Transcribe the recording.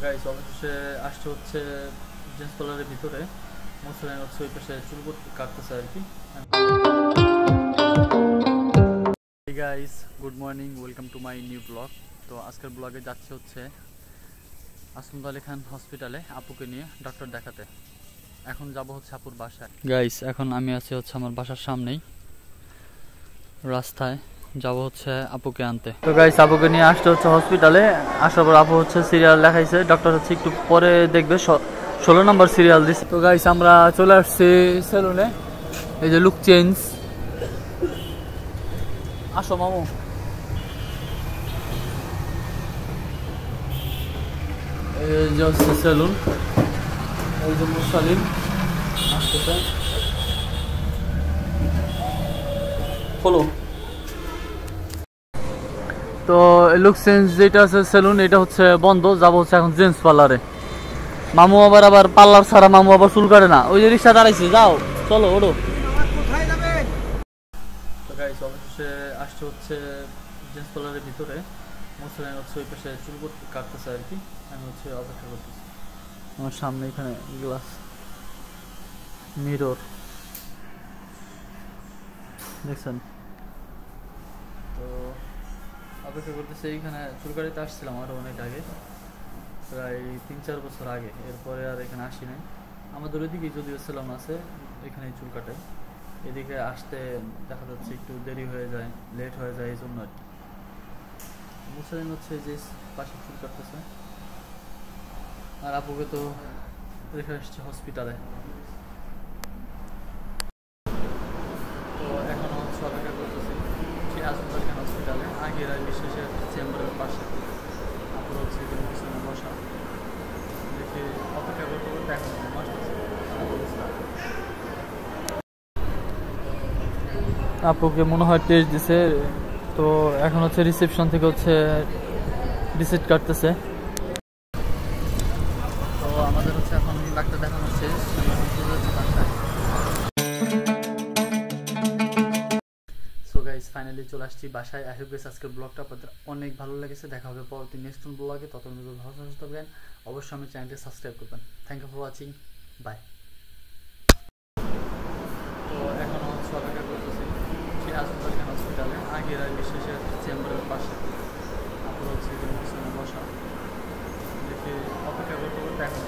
Guys অবশেষে আসছে হচ্ছে জেন্টস পার্লারের ভিতরে মুসলিম হচ্ছে ওই পাশে চুল কাটতেছে আর কি। Hey guys, good morning, welcome to my new vlog. তো আজকের ব্লগে যাচ্ছে হচ্ছে আসমাদ আলী খান হসপিটালে আপুকে নিয়ে ডক্টর দেখাতে। এখন যাব হচ্ছে আপুর বাসায়। গাইস এখন আমি আছি হচ্ছে আমার বাসার সামনেই রাস্তায়, যাব হচ্ছে আপুকে আনতে। তো গাইস আপুকে নিয়ে আসতে হচ্ছে হসপিটালে। আসার পর আপু হচ্ছে সিরিয়াল লেখাইছে, ডক্টর হচ্ছে একটু পরে দেখবে, 16 নম্বর সিরিয়াল দিচ্ছে। তো গাইস আমরা চলে আসছি সেলুনে, এই যে লুক চেঞ্জ। আসো মামু। এই যে হচ্ছে সেলুন, এই যে মুসালিম আসতেছে। ফলো। তো লুক চেঞ্জ যেটা আছে সেলুন, এটা হচ্ছে বন্ধ, যাবো হচ্ছে এখন জেন্টস পার্লারে। মামু আবার পার্লার ছাড়া মামু আবার চুল কাটে না। ওই যে রিক্সা দাঁড়াইছে, যাও চলো ওড়ো। তো গাইস অবশেষে আসছে হচ্ছে জেন্টস পার্লারের ভিতরে মুসলিম হচ্ছে ওই পাশে চুল কাটতেছে আর কি। আমি হচ্ছে অপেক্ষা করতেছি। আমার সামনে এখানে গ্লাস, মিরর দেখছেন। তো অপেক্ষা করতেছি এইখানে। চুল কাটাতে আসছিলাম আরও অনেক আগে, প্রায় 3-4 বছর আগে। এরপরে আর এখানে আসি নাই। আমাদের ওইদিকে যদিও সেলুন আছে, এখানেই চুল কাটাই। এদিকে আসতে দেখা যাচ্ছে একটু দেরি হয়ে যায়, লেট হয়ে যায়, এই জন্য আর কি। মুসলিম হচ্ছে যে পাশে চুল কাটতেছে, আর আপুকে তো রেখে আসছে হসপিটালে। তো এখনও হচ্ছে অপেক্ষা করতেছি সেই আসমাদ আলী খান হসপিটালে। আগের আর বিশেষের চেম্বারের পাশে আপুর হচ্ছে পিছনে বসা। দেখে অপেক্ষা করতে করতে এখন আপুকে মনে হয় টেস্ট দিছে। তো এখন হচ্ছে রিসেপশন থেকে হচ্ছে রিসিট কাটতেছে। তো আমাদের হচ্ছে এখন ডাক্তার দেখানো শেষ। সো গাইস ফাইনালি চলে আসছি বাসায়। আই হোপ গাইস আজকের ব্লগটা আপনাদের অনেক ভালো লেগেছে। দেখা হবে পরবর্তী নেক্সট ব্লগে। ততক্ষণ ভালো সুস্থ থাকবেন। অবশ্যই আমি চ্যানেলটি সাবস্ক্রাইব করবেন। Thank you for watching, bye. তো এখনও হচ্ছে অপেক্ষা করতেছি সেই আসমাদ আলী খান হসপিটালে। আগের আর বিশেষের চেম্বারের পাশে আপুর হচ্ছে পিছনে বসা। দেখে অপেক্ষা করতে করতে এখন